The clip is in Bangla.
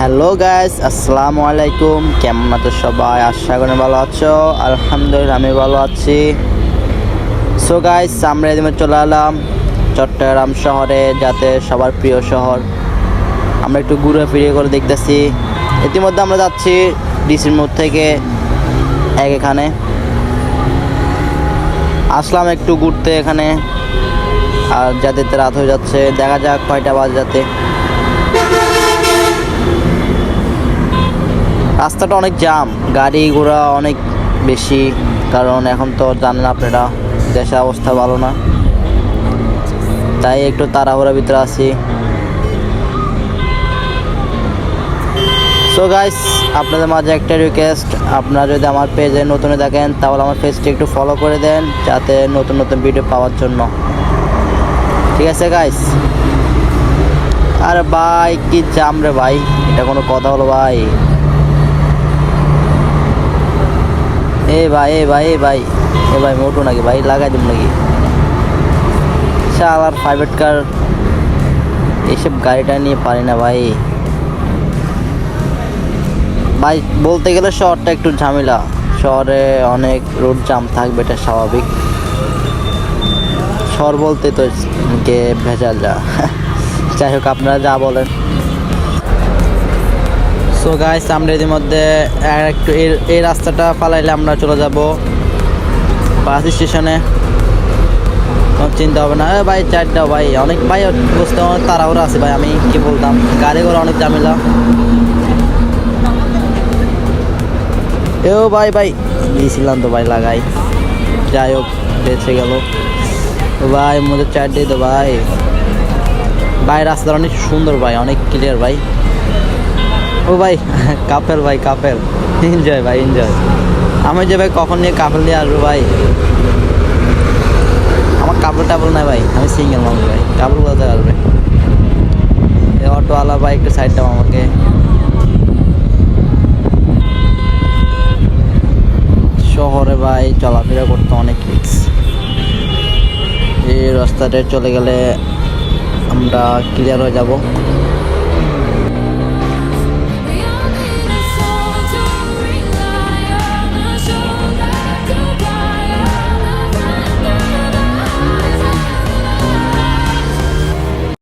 হ্যালো গাইস, আসসালামু আলাইকুম। কেমন আছো সবাই? আশা করি ভালো আছো। আলহামদুলিল্লাহ আমি ভালো আছি। সো গাইস, আমরা এদিকে চলে এলাম চট্টগ্রাম শহরে, যাতে সবার প্রিয় শহর। আমরা একটু ঘুরে ফিরে করে দেখতেছি। ইতিমধ্যে আমরা যাচ্ছি ডিসির মোড় থেকে এখানে আসলাম একটু ঘুরতে এখানে, আর যাতে রাত হয়ে যাচ্ছে, দেখা যাক কয়টা বাজে যাতে। রাস্তাটা অনেক জাম, গাড়ি ঘোড়া অনেক বেশি, কারণ এখন তো জানেন আপনারা দেশের অবস্থা ভালো না, তাই একটু তাড়াহুড়ার ভিতরে আছি। সো গাইস, আপনাদের মাঝে একটা রিকোয়েস্ট, আপনারা যদি আমার পেজে নতুন দেখেন তাহলে আমার পেজটি একটু ফলো করে দেন, যাতে নতুন নতুন ভিডিও পাওয়ার জন্য। ঠিক আছে গাইস? আরে ভাই কি জাম রে ভাই, এটা কোনো কথা হলো ভাই? এ ভাই মোটো নাকি ভাই, লাগাই দিব নাকি? শালার প্রাইভেট কার, এইসব গাড়িটা নিয়ে পারি না ভাই। ভাই বলতে গেলে শহরটা একটু ঝামেলা, শহরে অনেক রোড জাম থাকবে, এটা স্বাভাবিক। শহর বলতে তো কে ভেজাল যা। যাই হোক, আপনারা যা বলেন। সো গাইস, আমরা এর মধ্যে একটু এই রাস্তাটা পালাইলে আমরা চলে যাব বাস স্টেশনে। চিন্তা হবে না ভাই, চারটা ভাই অনেক, ভাই বুঝতে অনেক তাড়াহুড়া আছে ভাই। আমি কি বলতাম, গাড়ি ঘোড়া অনেক ঝামেলা। এও ভাই দিয়েছিলাম তো ভাই, লাগাই। যাই হোক, বেঁচে গেল ভাই। মধ্যে চারটেই তো ভাই। রাস্তাটা অনেক সুন্দর ভাই, অনেক ক্লিয়ার ভাই। ও ভাই কাপেল ভাই, কাপেল এনজয় ভাই, এনজয়। আমি যে ভাই কখন নিয়ে কাপেল নিয়ে আসবো ভাই? আমার কাপড় টাপড় নাই ভাই, আমি সিঙ্গেল মানুষ ভাই, কাপড় কোথায় আসবে? অটোওয়ালা ভাই একটু সাইড দাও আমাকে। শহরে ভাই চলাফেরা করতে অনেক রিস্ক। এই রাস্তাটা চলে গেলে আমরা ক্লিয়ার হয়ে যাব।